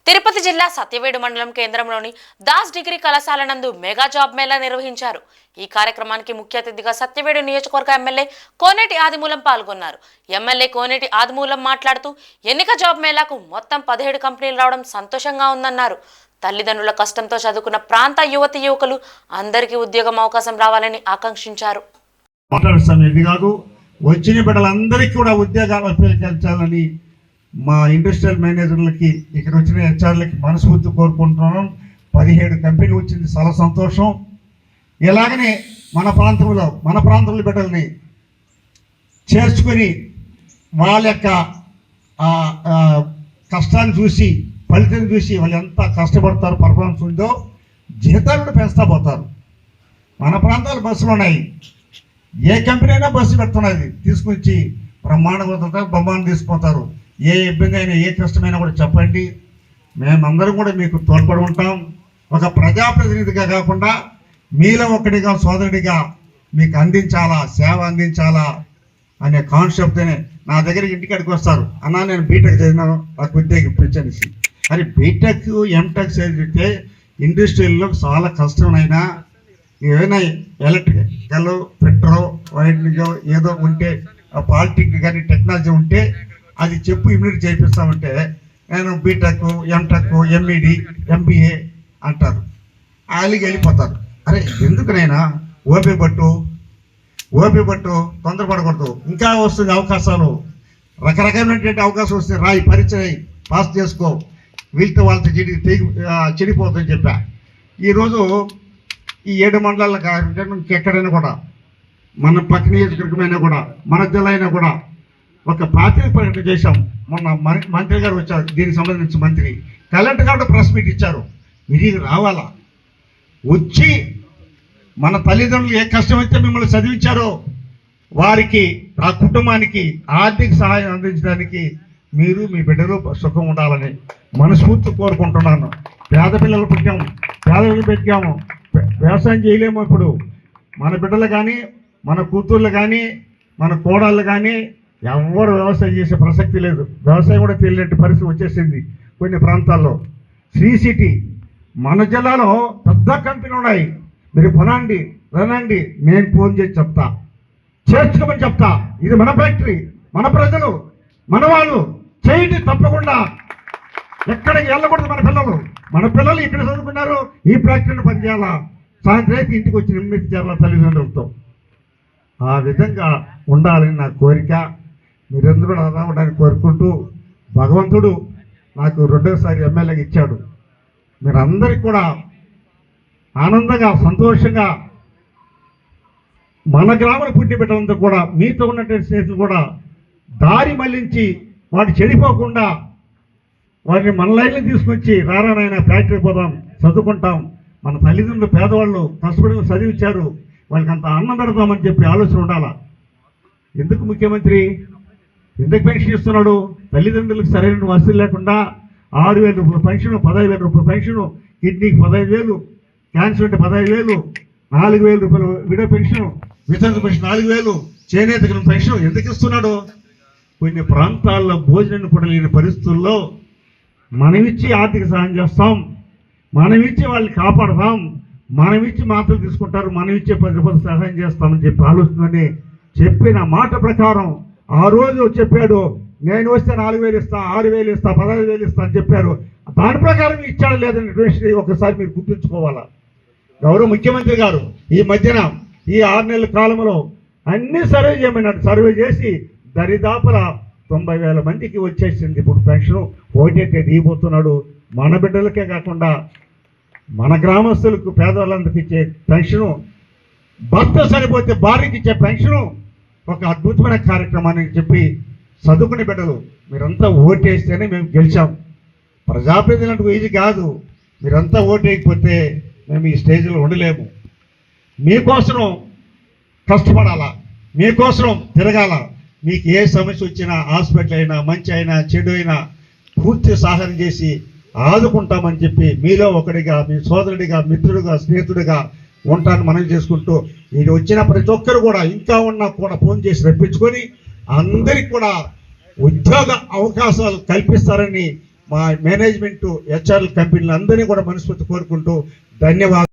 తిరుపతి జిల్లా సత్యవేడు మండలం కేంద్రంలోని దాస్ డిగ్రీ కళాశాల నందు మెగా జాబ్ మేళా నిర్వహించారు. ఈ కార్యక్రమానికి ముఖ్య అతిథిగా సత్యవేడు నియోజకవర్గ ఎమ్మెల్యే కోనేటి ఆదిమూలం పాల్గొన్నారు. ఎమ్మెల్యే కోనేటి ఆదిమూలం మాట్లాడుతూ ఎన్నిక జాబ్ మేళాకు మొత్తం 17 కంపెనీలు రావడం సంతోషంగా ఉందన్నారు. తల్లిదండ్రుల కష్టంతో చదువుకున్న ప్రాంత యువతి యువకులు అందరికీ ఉద్యోగం అవకాశం రావాలని ఆకాంక్షించారు. వచ్చిన బిడ్డలందరికీ కూడా ఉద్యోగాలు కల్పించాలని మా ఇండస్ట్రియల్ మేనేజర్లకి ఇక్కడ వచ్చిన హెచ్ఆర్లకి మనస్ఫూర్తి కోరుకుంటున్నాం. 17 కంపెనీలు వచ్చింది, చాలా సంతోషం. ఇలాగనే మన ప్రాంతంలో బిడ్డల్ని చేర్చుకొని వాళ్ళ యొక్క కష్టాన్ని చూసి ఫలితం చూసి వాళ్ళు ఎంత కష్టపడతారు, పర్ఫార్మెన్స్ ఉందో జీతాలు కూడా పెంచుతా పోతారు. మన ప్రాంతాలు బస్సులు ఉన్నాయి, ఏ కంపెనీ అయినా బస్సు పెడుతున్నది, తీసుకొచ్చి బ్రహ్మాండం తీసుకుపోతారు. ఏ ఇబ్బంది అయినా ఏ కష్టమైనా కూడా చెప్పండి, మేమందరం కూడా మీకు తోడ్పడి ఉంటాం. ఒక ప్రజాప్రతినిధిగా కాకుండా మీలో ఒకటిగా సోదరుడిగా మీకు అందించాలా, సేవ అందించాలా అనే కాన్సెప్ట్నే నా దగ్గరికి ఇంటికాడికి వస్తారు. అన్నా నేను బీటెక్ చదివినాను, నాకు ఉద్యోగం ఇప్పించనేసి. అది బీటెక్ ఎంటెక్ చదివితే ఇండస్ట్రీల్లో చాలా కష్టమైనా ఏదైనా ఎలక్ట్రికల్ పెట్రోల్ వైరింగ్ ఏదో ఉంటే పాలిటెక్నిక్ కానీ టెక్నాలజీ ఉంటే అది చెప్పు ఇమ్మీడియట్ చేయిస్తామంటే నేను బీటెక్ ఎంటెక్ ఎంఈడి ఎంబీఏ అంటారు, ఆలికి వెళ్ళిపోతారు. అరే ఎందుకునైనా ఓపీ పట్టు తొందరపడకూడదు. ఇంకా వస్తుంది అవకాశాలు, రకరకాలైనటువంటి అవకాశం వస్తుంది. రాయి పరిచయం పాస్ చేసుకో, వీళ్ళతో వాళ్ళతో చెడిపోతుందని చెప్పా. ఈరోజు ఈ 7 మండలాల ఎక్కడైనా కూడా మన పక్క నియోజకవర్గమైనా కూడా మన జిల్లా అయినా కూడా ఒక పార్టీ ప్రకటన చేశాం. మొన్న మంత్రి గారు వచ్చారు, దీనికి సంబంధించి మంత్రి కలెక్టర్ గారు ప్రెస్ మీట్ ఇచ్చారు. మీరు రావాలా, వచ్చి మన తల్లిదండ్రులు ఏ కష్టమైతే మిమ్మల్ని చదివించారో వారికి ఆ కుటుంబానికి ఆర్థిక సహాయం అందించడానికి మీరు మీ బిడ్డలు సుఖం ఉండాలని మనస్ఫూర్తి కోరుకుంటున్నాను. పేద పిల్లలు పెట్టాము, వ్యవసాయం చేయలేము. ఇప్పుడు మన బిడ్డలు కానీ మన కూతుర్లు కానీ మన కోడళ్ళు కానీ ఎవరు వ్యవసాయం చేసే ప్రసక్తి లేదు. వ్యవసాయం కూడా తెలియనట్టు పరిస్థితి వచ్చేసింది కొన్ని ప్రాంతాల్లో. శ్రీ సిటీ మన జిల్లాలో పెద్ద కంపెనీలు ఉన్నాయి, మీరు రండి, నేను ఫోన్ చేసి చెప్తా, చేర్చుకోమని చెప్తా. ఇది మన ఫ్యాక్టరీ, మన ప్రజలు, మన వాళ్ళు చేయండి. తప్పకుండా ఎక్కడికి వెళ్ళకూడదు. మన పిల్లలు ఇక్కడ చదువుకున్నారు, ఈ ఫ్యాక్టరీని పనిచేయాలా, సాయంత్రం అయితే ఇంటికి వచ్చి నిర్మించి చేయాలా తల్లిదండ్రులతో. ఆ విధంగా ఉండాలని నా కోరిక. మీరందరూ కూడా రావడానికి కోరుకుంటూ, భగవంతుడు నాకు 2వసారి ఎమ్మెల్యేగా ఇచ్చాడు. మీరందరికీ కూడా ఆనందంగా సంతోషంగా మన గ్రామాల పుట్టి బిడ్డలంతా కూడా మీతో ఉన్నటువంటి స్నేహితులు కూడా దారి మళ్లించి వాడు చెడిపోకుండా వారిని మన లైన్లో తీసుకొచ్చి రారానైనా ఫ్యాక్టరీ పోదాం, చదువుకుంటాం, మన తల్లిదండ్రులు పేదవాళ్ళు కష్టపడి చదివించారు, వాళ్ళకి అంత అన్నం పెడతామని చెప్పి ఆలోచన ఉండాలా. ఎందుకు ముఖ్యమంత్రి ఎందుకు పెన్షన్ ఇస్తున్నాడు? తల్లిదండ్రులకు సరైన వసతులు లేకుండా 6,000 రూపాయల పెన్షన్, 15,000 రూపాయల పెన్షన్, కిడ్నీకి 15,000, క్యాన్సర్ అంటే 15,000, 4,000 రూపాయలు విడో పెన్షన్, వితంతు పెన్షన్ 4,000, చేనేతకు పెన్షన్ ఎందుకు ఇస్తున్నాడు? కొన్ని ప్రాంతాల్లో భోజనం కూడా లేని పరిస్థితుల్లో మనమిచ్చి ఆర్థిక సహాయం చేస్తాం, మనమిచ్చి వాళ్ళని కాపాడతాం, మనమిచ్చి మాటలు తీసుకుంటారు, మనమిచ్చే 10 రూపాయలు సహాయం చేస్తామని చెప్పి ఆలోచనని చెప్పిన మాట ప్రకారం ఆ రోజు చెప్పాడు. నేను వస్తే 4,000 ఇస్తా, 6,000 ఇస్తా, 15,000 ఇస్తా అని చెప్పారు. దాని ప్రకారం ఇచ్చాడు లేదని విషయం ఒకసారి మీరు గుర్తుంచుకోవాలా. గౌరవ ముఖ్యమంత్రి గారు ఈ మధ్యన ఈ 6 నెలల కాలంలో అన్ని సర్వే చేయమన్నాడు. సర్వే చేసి దరిదాపుల 90,000 మందికి వచ్చేసింది ఇప్పుడు పెన్షన్. ఒకటైతే దిగిపోతున్నాడు. మన బిడ్డలకే కాకుండా మన గ్రామస్తులకు పేదవాళ్ళందరికీ ఇచ్చే పెన్షను, భర్త సరిపోతే భార్యకి ఇచ్చే పెన్షను ఒక అద్భుతమైన కార్యక్రమాన్ని చెప్పి చదువుకునే బిడ్డలు మీరంతా ఓటేస్తేనే మేము గెలిచాం. ప్రజాప్రతినిధులు అంటే ఈజీ కాదు. మీరంతా ఓటేయకపోతే మేము ఈ స్టేజ్లో ఉండలేము. మీకోసం కష్టపడాలా, మీకోసం తిరగాల. మీకు ఏ సమస్య వచ్చినా, హాస్పిటల్ అయినా, మంచి అయినా, చెడు అయినా పూర్తి సహాయం చేసి ఆదుకుంటామని చెప్పి మీలో ఒకటిగా, మీ సోదరుడిగా, మిత్రుడిగా, స్నేహితుడిగా ఉంటాను మనం చేసుకుంటూ, ఇది వచ్చిన ప్రతి ఒక్కరు కూడా ఇంకా ఉన్నా కూడా ఫోన్ చేసి రప్పించుకొని అందరికి కూడా ఉద్యోగ అవకాశాలు కల్పిస్తారని మా మేనేజ్మెంట్ హెచ్ఆర్ కంపెనీలు అందరినీ కూడా మనస్ఫూర్తి కోరుకుంటూ ధన్యవాదాలు.